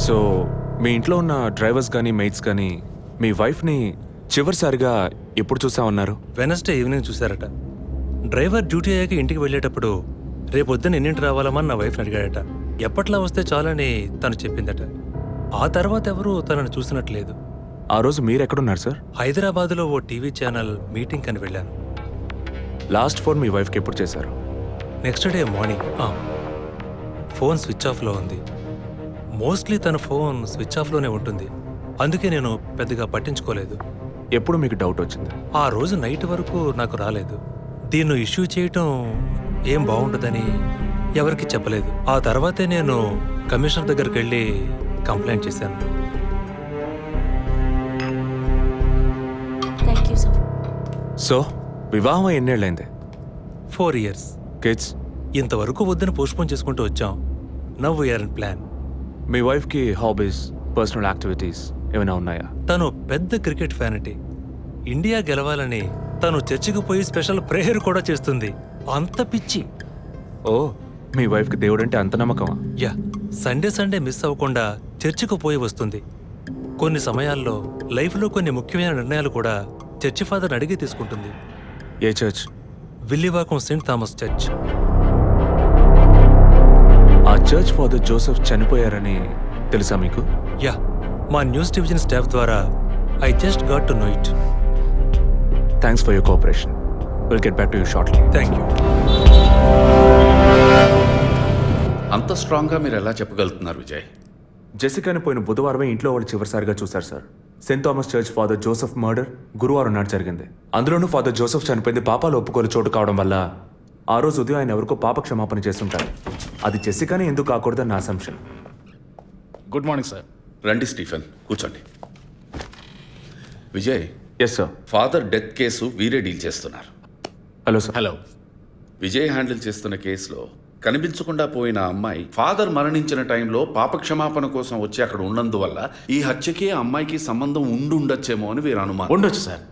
So మీ ఇంట్లో ఉన్న drivers కానీ మెయిట్స్ కానీ మీ వైఫ్ని చివరిసారిగా ఎప్పుడు చూసా ఉన్నారు? వెనస్డే ఈవినింగ్ చూశారట. డ్రైవర్ డ్యూటీ అయ్యాక ఇంటికి వెళ్ళేటప్పుడు రేపొద్దున ఎన్నింటి రావాలమని నా వైఫ్ని అడిగాడట. ఎప్పట్లా వస్తే చాలని తను చెప్పిందట. ఆ తర్వాత ఎవరూ తనను చూసినట్లేదు. ఆ రోజు మీరు ఎక్కడున్నారు సార్? హైదరాబాద్లో ఓ టీవీ ఛానల్ మీటింగ్ అని వెళ్ళాను. లాస్ట్ ఫోన్ మీ వైఫ్కి ఎప్పుడు చేశారు? Next day morning. Phone switch ఆఫ్లో ఉంది. మోస్ట్లీ తన ఫోన్ స్విచ్ ఆఫ్లోనే ఉంటుంది. అందుకే నేను పెద్దగా పట్టించుకోలేదు. ఎప్పుడు మీకు డౌట్ వచ్చింది? ఆ రోజు నైట్ వరకు నాకు రాలేదు. దీన్ని ఇష్యూ చేయటం ఏం బాగుంటుందని ఎవరికి చెప్పలేదు. ఆ తర్వాతే నేను కమిషనర్ దగ్గరికి వెళ్ళి కంప్లైంట్ చేశాను. సో వివాహం ఎన్నేళ్ళైంది? 4 years. కిడ్స్? ఇంతవరకు వద్దని పోస్ట్పోన్ చేసుకుంటూ వచ్చాం. Now we're in plan. మీ వైఫ్కి హాబీస్, పర్సనల్ యాక్టివిటీస్ ఏమైనా ఉన్నాయా? తను పెద్ద క్రికెట్ ఫ్యానిటీ. ఇండియా గెలవాలని తను చర్చికి పోయి స్పెషల్ ప్రేయర్ కూడా చేస్తుంది. అంత పిచ్చి. ఓ, మీ వైఫ్కి దేవుడు అంటే అంత నమ్మకమా? యా, సండే మిస్ అవ్వకుండా చర్చికి పోయి వస్తుంది. కొన్ని సమయాల్లో లైఫ్లో కొన్ని ముఖ్యమైన నిర్ణయాలు కూడా చర్చి ఫాదర్ అడిగి తీసుకుంటుంది. ఏ church? Villivakkam saint Thomas church. ఆ చర్చ్ ఫాదర్ జోసెఫ్ చనిపోయారని తెలుసా మీకు? యా, మా న్యూస్ డివిజన్ స్టాఫ్ ద్వారా I just got to know it. Thanks for your cooperation. Will get back to you shortly. Thank you. అంత స్ట్రాంగ్గా మీరు ఎలా చెప్పగలుగుతున్నారు విజయ్? జెసికాని పోయిన బుధవారమే ఇంట్లో వాళ్ళు చివరిసారిగా చూశారు sir. Saint Thomas church father Joseph murder గురువారం నాడు జరిగింది. అందులోనూ ఫాదర్ జోసెఫ్ చనిపోయింది పాపాలు ఒప్పుకోలు చోటు కావడం వల్ల ఆ రోజు ఉదయం ఆయన ఎవరికో పాప క్షమాపణ చేస్తుంటారు. అది జెసికానే ఎందుకు కాకూడదని నా అసంప్షన్. Good morning sir. రండి స్టీఫెన్, కూర్చోండి. Vijay. Yes sir. Father death case వీరే డీల్ చేస్తున్నారు. Hello sir. Hello. Vijay handle చేస్తున్న కేసులో కనిపించకుండా పోయిన అమ్మాయి ఫాదర్ మరణించిన టైంలో పాప క్షమాపణ కోసం వచ్చి అక్కడ ఉన్నందువల్ల ఈ హత్యకి ఆ అమ్మాయికి సంబంధం ఉండొచ్చేమో అని వీరు అనుమానం. ఉండొచ్చు సార్.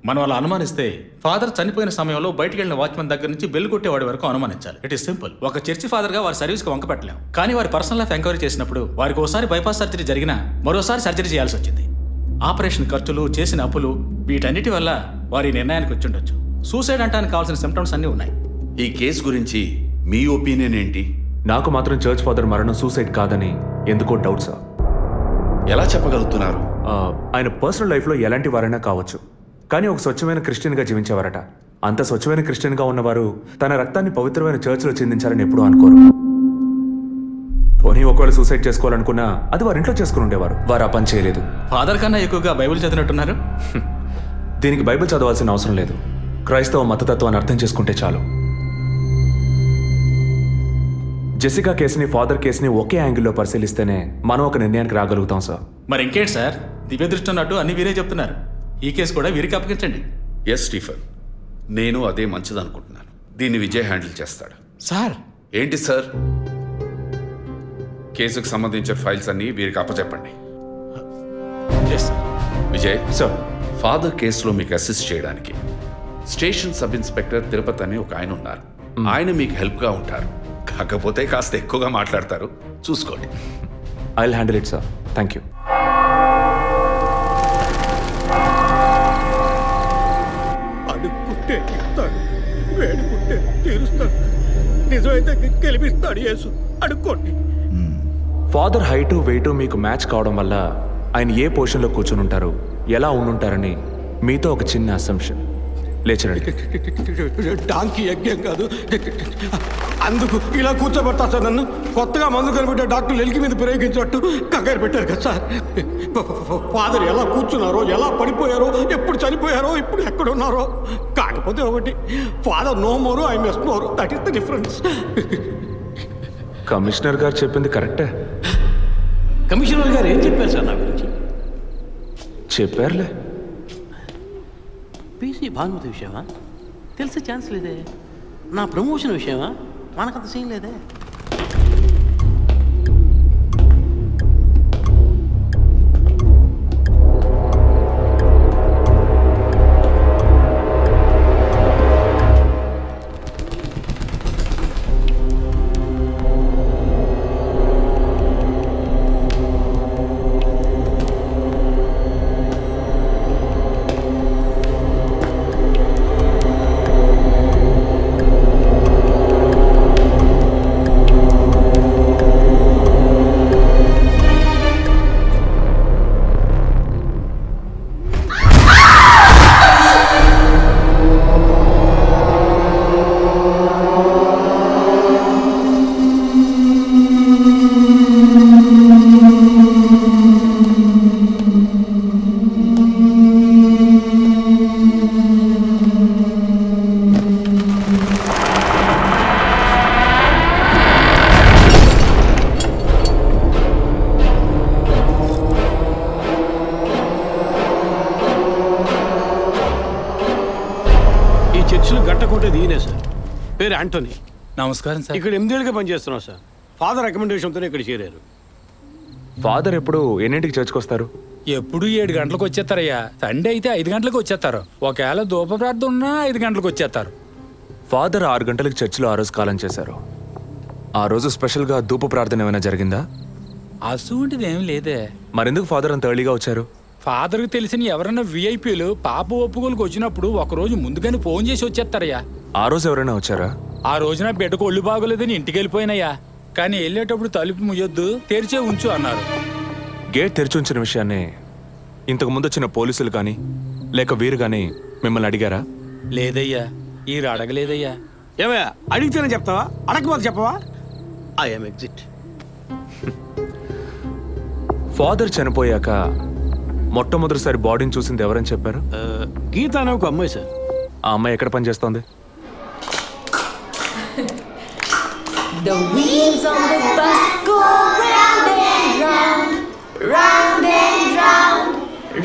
మనం అలా అనుమానిస్తే ఫాదర్ చనిపోయిన సమయంలో బయటికి వెళ్ళిన వాచ్మెన్ దగ్గర నుంచి బెల్ కొట్టేవాడి వరకు అనుమానించాలి. It is simple. ఒక చర్చి ఫాదర్గా వారి సర్వీస్కి వంక పెట్టలేం. కానీ వారి పర్సనల్ లైఫ్ ఎంక్వైరీ చేసినప్పుడు వారికి ఒకసారి బైపాస్ సర్జరీ జరిగినా మరోసారి సర్జరీ చేయాల్సి వచ్చింది. ఆపరేషన్ ఖర్చులు, చేసిన అప్పులు, వీటన్నిటి వల్ల వారి నిర్ణయానికి వచ్చి ఉండొచ్చు. సూసైడ్ అంటానికి కావాల్సిన సిమ్టమ్స్ అన్నీ ఉన్నాయి. ఈ కేసు గురించి మీ ఒపీనియన్ ఏంటి? నాకు మాత్రం చర్చ్ ఫాదర్ మరణం సూసైడ్ కాదని ఎందుకో డౌట్ సార్. ఎలా చెప్పగలుగుతున్నారు? ఆయన పర్సనల్ లైఫ్లో ఎలాంటి వారైనా కావచ్చు, కానీ ఒక స్వచ్ఛమైన క్రిస్టియన్గా జీవించేవారట. అంత స్వచ్ఛమైన క్రిస్టియన్గా ఉన్నవారు తన రక్తాన్ని పవిత్రమైన చర్చ్లో చెందించాలని ఎప్పుడూ అనుకోరు. పోనీ ఒకవేళ సూసైడ్ చేసుకోవాలనుకున్నా అది వారి ఇంట్లో చేసుకుని ఉండేవారు. వారు ఆ పని చేయలేదు. ఫాదర్ కన్నా ఎక్కువగా బైబిల్ చదివినట్టున్నారు. దీనికి బైబిల్ చదవాల్సిన అవసరం లేదు. క్రైస్తవ మతతత్వాన్ని అర్థం చేసుకుంటే చాలు. జెసికా కేసుని, ఫాదర్ కేసుని ఒకే యాంగిల్లో పరిశీలిస్తేనే మనం ఒక నిర్ణయానికి రాగలుగుతాం సార్. మరి ఇంకేంటి సార్, దివ్య దృష్టి ఉన్నట్టు అన్ని వీరే చెప్తున్నారు. ఈ కేసు కూడా వీరికి అప్పగించండి. ఎస్ స్టీఫెన్, నేను అదే మంచిదనుకుంటున్నాను. దీన్ని విజయ్ హ్యాండిల్ చేస్తాడు. సార్. ఏంటి సార్? కేసుకు సంబంధించిన ఫైల్స్ అన్ని వీరికి అప్పచెప్పండి. విజయ్ సార్, ఫాదర్ కేసులో మీకు అసిస్ట్ చేయడానికి స్టేషన్ సబ్ ఇన్స్పెక్టర్ తిరుపతి అని ఒక ఆయన ఉన్నారు. ఆయన మీకు హెల్ప్గా ఉంటారు. కాకపోతే కాస్త ఎక్కువగా మాట్లాడతారు, చూసుకోండి. I will handle it sir. Thank you. అడుక్కుంటే ఇస్తాడు, వేడుకుంటే తీరుస్తాడు, నిజమైతే గెలిపిస్తాడు యేసు. అడుక్కోండి. ఫాదర్ హైటు వెయిటు మీకు మ్యాచ్ కావడం వల్ల ఆయన ఏ పొజిషన్లో కూర్చుని ఉంటారు, ఎలా ఉండుంటారని మీతో ఒక చిన్న అసంప్షన్. లేచరండి. డాంకీ యజ్ఞం కాదు, అందుకు ఇలా కూర్చోబెడతా సార్. నన్ను కొత్తగా మందు కనిపెట్టే డాక్టర్లు ఎలికి మీద ప్రయోగించినట్టు కంగారు పెట్టారు కదా సార్. ఫాదర్ ఎలా కూర్చున్నారో, ఎలా పడిపోయారో, ఎప్పుడు చనిపోయారో, ఇప్పుడు ఎక్కడున్నారో. కాకపోతే ఒకటి, father no more, I mess more. That is the difference. Commissioner గారు చెప్పింది కరెక్టే. కమిషనర్ గారు ఏం చెప్పారు సార్ నా గురించి? చెప్పారులే. పీసీ భానుమతి విషయమా? తెలిసే ఛాన్స్ లేదే. నా ప్రమోషన్ విషయమా? మనకంత సీన్ లేదే. పేరు యాంటోనీ. నమస్కారం సార్. ఇక్కడ 8 ఏళ్ళుగా పనిచేస్తున్నాం సార్. ఫాదర్ రికమెండేషన్తోనే ఇక్కడ చేరారు. ఫాదర్ ఎప్పుడు ఎన్నింటికి చర్చ్కి వస్తారు? ఎప్పుడు 7 గంటలకు వచ్చేస్తారయ్యా. సండే అయితే 5 గంటలకు వచ్చేస్తారు. ఒకవేళ ధూప ప్రార్థన ఉన్నా 5 గంటలకు వచ్చేస్తారు. ఫాదర్ 6 గంటలకు చర్చిలో ఆ రోజు కాలం చేశారు. ఆ రోజు స్పెషల్గా ధూప ప్రార్థన ఏమైనా జరిగిందా? అసువంటిది ఏం లేదే. మరెందుకు ఫాదర్ అంత ఎర్లీగా వచ్చారు? ఫాదర్కి తెలిసిన ఎవరైనా విఐపీలు పాప ఒప్పుకోలకు వచ్చినప్పుడు ఒకరోజు ముందుగానే ఫోన్ చేసి వచ్చేస్తారయ్యా. ఆ రోజు ఎవరైనా వచ్చారా? ఆ రోజున బిడ్డకు ఒళ్ళు బాగోలేదని ఇంటికి వెళ్ళిపోయినయ్యా. కానీ వెళ్ళేటప్పుడు తలుపు ముయ్యొద్దు, తెరిచే ఉంచు అన్నారు. గేట్ తెరిచి ఉంచిన విషయాన్ని ఇంతకు ముందు వచ్చిన పోలీసులు కానీ లేక వీరు కానీ మిమ్మల్ని అడిగారా? లేదయ్యా, ఈ అడగలేదయ్యా. ఏమయ్యా అడిగితేనే చెప్తావా, అడగకపోతే చెప్పవా? I'm exit. ఫాదర్ చనిపోయాక మొట్టమొదటిసారి బాడీని చూసింది ఎవరని చెప్పారు? గీత అనే ఒక అమ్మాయి సార్. ఆ అమ్మాయి ఎక్కడ పనిచేస్తోంది? The wheels on the bus go round and round, round and round,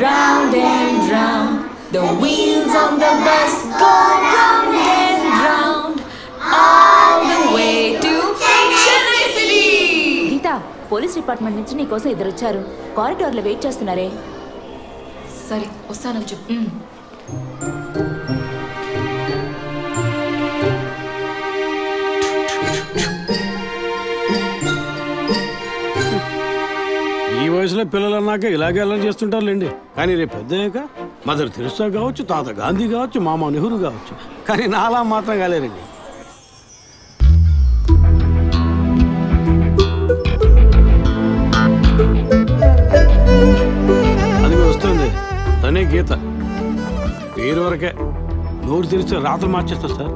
round and round. The wheels on the bus go round and round, all the way to Chennai City. Geeta, police department నుంచి నీకోసం ఇద్దరు వచ్చారు. కారిడార్లో wait చేస్తున్నారే. సరే వస్తానని చెప్పు. ఈ వయసులో పిల్లలు అన్నాక ఇలాగే అలా చేస్తుంటారులేండి. కానీ రేపు పెద్దయ్యాక మదర్ తెరెసా కావచ్చు, తాత గాంధీ కావచ్చు, మామ నెహ్రూ కావచ్చు. కానీ నాలా మాత్రం కాలేరండి. అది వస్తుంది తనే గీత. పేరు వరకే, నోరు తెరిస్తే రాత్రి మార్చేస్తా సార్.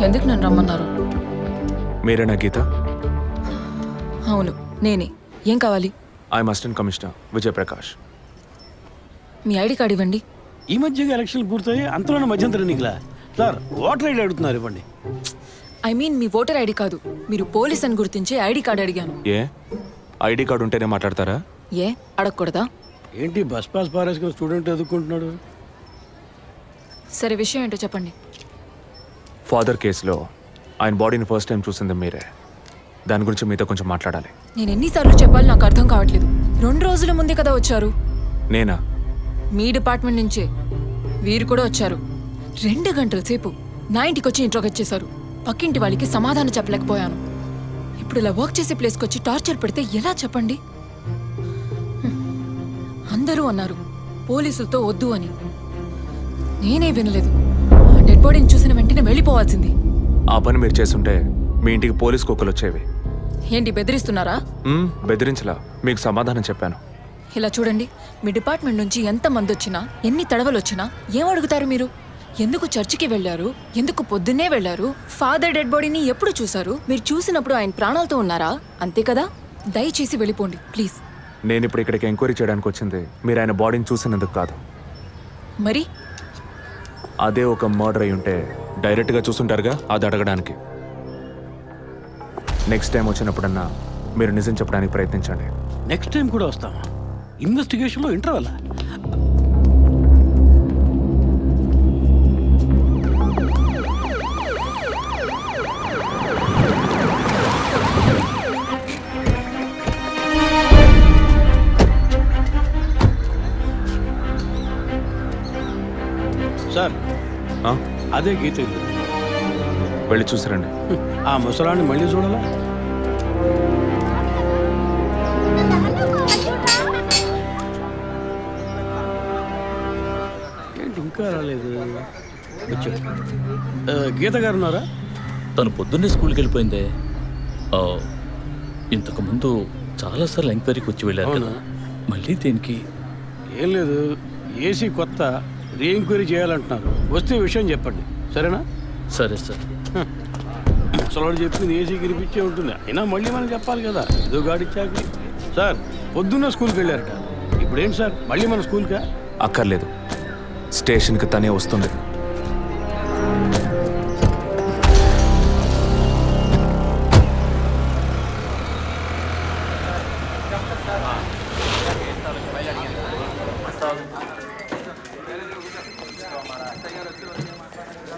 ఎందుకు నన్ను రమ్మన్నారు? మీరేనా గీత? అవును నేనే. ఏం కావాలి? I'm assistant commissioner Vijay Prakash. Me ID card ఇవ్వండి. ఈ మధ్యగా ఎలక్షన్లు పూర్తయి అంతలోనే మధ్యంతర ఎన్నికలా సార్? ఓటర్ ఐడి అడుగుతున్నారు, ఇవ్వండి. I mean me voter ID కాదు, మీరు పోలీస్ అని గుర్తించే ఐడి కార్డు అడిగాను. ఏ ఐడి కార్డు ఉంటేనే మాట్లాడతారా? ఏ అడగకూడదా? ఏంటి బస్ పాస్ పారేసుకుని స్టూడెంట్ ఎదుర్కొంటున్నాడు? సరే విషయం ఏంటో చెప్పండి. ఫాదర్ కేసులో ఆయన బాడీని ఫస్ట్ టైం చూసింది మీరే. దాని గురించి మీతో కొంచెం మాట్లాడాలి. నేను ఎన్నిసార్లు చెప్పాలి, నాకు అర్థం కావట్లేదు. 2 రోజుల ముందే కదా వచ్చారు. నేనా? మీ డిపార్ట్మెంట్ నుంచే వీరు కూడా వచ్చారు. 2 గంటల సేపు నా ఇంటికి వచ్చి ఇంట్రోగేట్ చేశారు. పక్కింటి వాళ్ళకి సమాధానం చెప్పలేకపోయాను. ఇప్పుడు ఇలా వర్క్ చేసే ప్లేస్కి వచ్చి టార్చర్ పెడితే ఎలా చెప్పండి? అందరూ అన్నారు పోలీసులతో వద్దు అని. నేనే వినలేదు. డెడ్ బాడీని చూసిన వెంటనే వెళ్ళిపోవాల్సింది. ఆ పని మీరు చేస్తుంటే మీ ఇంటికి పోలీస్ కుక్కలు వచ్చేవి. ఏంటి బెదిరిస్తున్నారా? బెదిరించలా, మీకు సమాధానం చెప్పాను. ఇలా చూడండి, మీ డిపార్ట్మెంట్ నుంచి ఎంతమంది వచ్చినా, ఎన్ని తడవలు వచ్చినా ఏం అడుగుతారు మీరు? ఎందుకు చర్చికి వెళ్ళారు? ఎందుకు పొద్దున్నే వెళ్ళారు? ఫాదర్ డెడ్ బాడీని ఎప్పుడు చూశారు? మీరు చూసినప్పుడు ఆయన ప్రాణాలతో ఉన్నారా? అంతే కదా. దయచేసి వెళ్ళిపోండి ప్లీజ్. నేను ఇప్పుడు ఇక్కడికి ఎంక్వైరీ చేయడానికి వచ్చింది మీరు ఆయన బాడీని చూసినందుకు కాదు. మరి అదే ఒక మర్డర్ అయి ఉంటే డైరెక్ట్గా చూసుంటారుగా, అది అడగడానికి. నెక్స్ట్ టైం వచ్చినప్పుడన్నా మీరు నిజం చెప్పడానికి ప్రయత్నించండి. నెక్స్ట్ టైం కూడా వస్తాం. ఇన్వెస్టిగేషన్లో ఇంటర్వల్. సార్ అదే గీత ఇల్లు. వెళ్ళి చూసిరండి. ఆ ముసలాన్ని మళ్ళీ చూడాలా? ఏంటి ఇంకా రాలేదు? గీత గారు ఉన్నారా? తను పొద్దున్నే స్కూల్కి వెళ్ళిపోయిందే. ఇంతకుముందు చాలాసార్లు ఎంక్వైరీకి వచ్చి వెళ్ళారు కదా, మళ్ళీ దేనికి? ఏం లేదు, ఏసీ కొత్త రీ ఎంక్వైరీ చేయాలంటున్నారు. వస్తే విషయం చెప్పండి, సరేనా? సరే సార్. ముసలాడు చెప్పింది ఏసీ గిరిపించే ఉంటుంది. అయినా మళ్ళీ మనం చెప్పాలి కదా, ఏదో గాడిచ్చాక. సార్ పొద్దున్న స్కూల్కి వెళ్ళారట, ఇప్పుడేంటి సార్ మళ్ళీ మన స్కూల్కా? అక్కర్లేదు, స్టేషన్కి తనే వస్తుంది.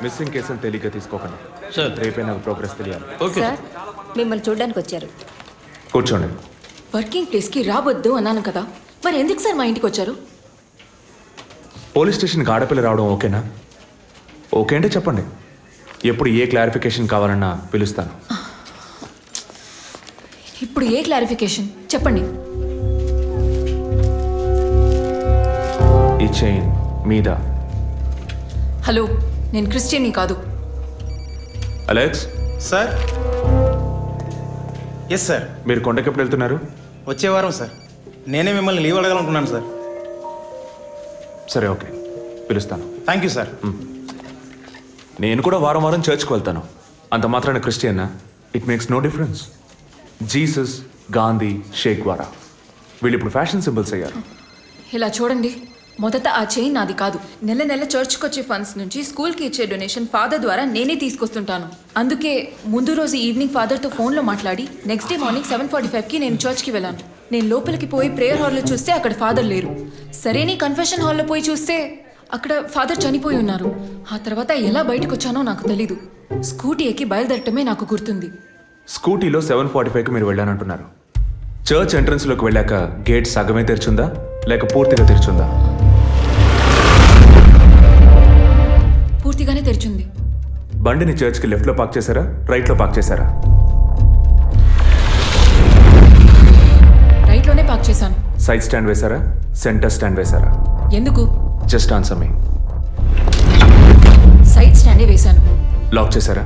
మిస్సింగ్ కేసును తేలిగ్గా తీసుకోకండి సార్ రేపే నాకు ప్రోగ్రెస్ తెలియాలి. ఓకే సార్ మిమ్మల్ని చూడడానికి వచ్చారు. కూర్చోండి. వర్కింగ్ ప్లేస్కి రావద్దు అన్నాను కదా, మరి ఎందుకు సార్ మా ఇంటికి వచ్చారు? పోలీస్ స్టేషన్కి ఆడపిల్ల రావడం ఓకేనా? ఓకే అంటే చెప్పండి. ఎప్పుడు ఏ క్లారిఫికేషన్ కావాలన్నా పిలుస్తాను. ఇప్పుడు ఏ క్లారిఫికేషన్ చెప్పండి. ఈ చైన్ మీద. హలో, నేను క్రిస్టియన్ని కాదు. Alex sir. Yes sir. మీరు కొండకి ఎప్పుడు వెళ్తున్నారు? వచ్చే వారం సార్. నేనే మిమ్మల్ని లీవ్ అడగాలనుకున్నాను సార్. సరే ఓకే, పిలుస్తాను. Thank you sir. నేను కూడా వారం వారం చర్చ్కి వెళ్తాను. అంత మాత్రాన క్రిస్టియన్నా? It makes no difference. Jesus, Gandhi, Sheikh వారా వీళ్ళు ఇప్పుడు ఫ్యాషన్ సింబల్స్ అయ్యారు. ఇలా చూడండి, మొదట ఆ చైన్ నాది కాదు. నెల నెల చర్చ్కి వచ్చే ఫండ్స్ నుంచి స్కూల్కి ఇచ్చే డొనేషన్ ఫాదర్ ద్వారా నేనే తీసుకొస్తుంటాను. అందుకే ముందు రోజు ఈవినింగ్ ఫాదర్తో ఫోన్లో మాట్లాడి నెక్స్ట్ డే మార్నింగ్ 7:45కి నేను చర్చ్కి వెళ్ళాను. నేను లోపలికి పోయి ప్రేయర్ హాల్లో చూస్తే అక్కడ ఫాదర్ లేరు. సరే నీ కన్ఫెషన్ హాల్లో పోయి చూస్తే అక్కడ ఫాదర్ చనిపోయి ఉన్నారు. ఆ తర్వాత ఎలా బయటకు వచ్చానో నాకు తెలీదు. స్కూటీ ఎక్కి బయలుదేరటమే నాకు గుర్తుంది. స్కూటీలో 7:45కి మీరు వెళ్ళానంటున్నారు. చర్చ్ ఎంట్రన్స్లోకి వెళ్ళాక గేట్ సగమే తెరిచుందా లేక పూర్తిగా తెరిచుందా? పూర్తిగానే తెరిచింది. బండిని చర్చ్కి లెఫ్ట్లో పార్క్ చేశారా, రైట్లో పార్క్ చేశారా? రైట్లోనే పార్క్ చేశాను. సైడ్ స్టాండ్ వేశారా, సెంటర్ స్టాండ్ వేశారా? ఎందుకు? జస్ట్ ఆన్సర్ మీ. సైడ్ స్టాండే వేశాను. లాక్ చేశారా?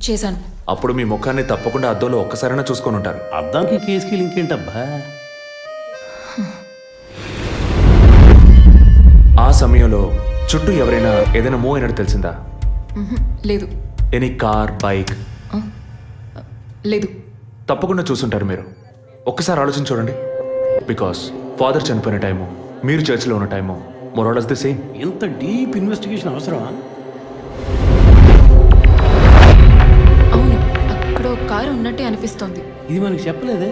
చేశాను. అప్పుడు మీ ముఖాన్ని తప్పకుండా అద్దంలో ఒక్కసారైనా చూసుకొని ఉంటారు. అద్దానికి కేసుకి లింక్ ఏంటబ్బా? ఆ సమయంలో చుట్టూ ఎవరైనా ఏదైనా మూవ్ అయినట్టు తెలిసిందా? లేదు. Any car, bike? లేదు. తప్పకుండా చూసుంటారు మీరు. ఒక్కసారి ఆలోచన చూడండి. బికాస్ ఫాదర్ చనిపోయిన టైము, మీరు చర్చిలో ఉన్న టైము మోరాలస్ ది సేమ్. ఎంత డీప్ ఇన్వెస్టిగేషన్ అవసరమా? అవును, అక్కడ ఒక కారు ఉన్నట్టే అనిపిస్తోంది. ఇది మనకి చెప్పలేదే,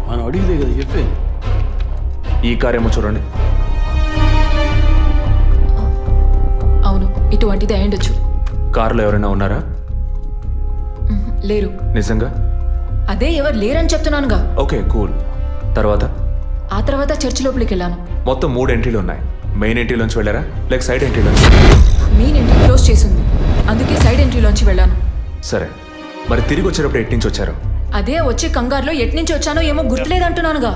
మనం అడిగితే కదా చెప్పేది. ఈ కారేమో చూడండి. అవును, ఇటువంటిది అయ్యుండొచ్చు. కారులో ఎవరైనా ఉన్నారా? లేరు. నిజంగా? అదే ఎవరు లేరని చెప్తున్నానుగా. Okay cool. తర్వాత? ఆ తర్వాత చర్చ్ లోపలికి వెళ్ళాను. మొత్తం 3 ఎంట్రీలు ఉన్నాయి. మెయిన్ ఎంట్రీలోంచి వెళ్ళారా లేక సైడ్ ఎంట్రీలోంచి? మెయిన్ ఎంట్రీ క్లోజ్ చేసింది, అందుకే సైడ్ ఎంట్రీలోంచి వెళ్ళాను. సరే, మరి తిరిగి వచ్చేటప్పుడు ఎట్నుంచి వచ్చారు? అదే వచ్చే కంగారులో ఎట్నుంచి వచ్చానో ఏమో గుర్తులేదంటున్నానుగా.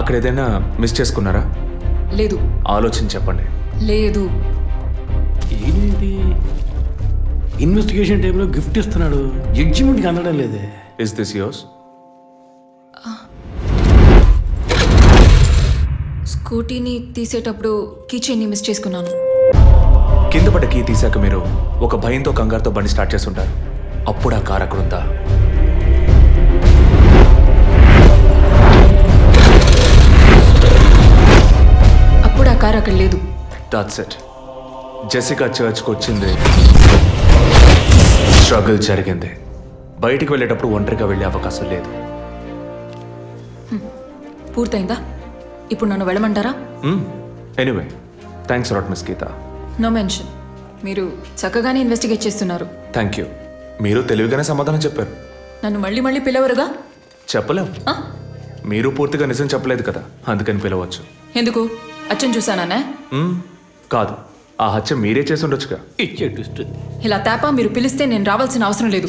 అక్కడ ఏదైనా మిస్ చేసుకున్నారా? లేదు. ఆలోచించి చెప్పండి. లేదు. ఏంటి ఇన్వెస్టిగేషన్ టైంలో గిఫ్ట్ ఇస్తున్నాడు, జడ్జిమెంట్కి అందడం లేదే. Is this yours? స్కూటీని తీసేటప్పుడు కీచైన్ని మిస్ చేసుకున్నాను. కింద పడ్డ కీ తీసాక మీరు ఒక భయంతో కంగారుతో బండి స్టార్ట్ చేస్తుంటారు. అప్పుడు ఆ కార్ అక్కడ ఉందా? అప్పుడు ఆ కార్ అక్కడ లేదు. That's it. జెసికా చర్చ్కి వచ్చింది, స్ట్రగుల్ జరిగింది. బయటికి వెళ్ళేటప్పుడు ఒంటరిగా వెళ్ళే అవకాశం లేదు. పూర్తయిందా? ఇప్పుడు నన్ను వెళ్ళమంటారా? Anyway, thanks lot miss Geetha. No mention. మీరు చక్కగానే ఇన్వెస్టిగేట్ చేస్తున్నారు. Thank you. మీరు తెలివిగానే సమాధానం చెప్పారు. నన్ను మళ్ళీ మళ్ళీ పిలవరుగా? చెప్పలేం. మీరు పూర్తిగా నిజం చెప్పలేదు కదా, అందుకని పిలవచ్చు. ఎందుకు? అచ్చం చూసానా? కాదు, ఆ హత్య మీరే చేసి ఉండొచ్చుగా. ఇచ్చే ట్విస్ట్. ఇలా తేపా మీరు పిలిస్తే నేను రావాల్సిన అవసరం లేదు.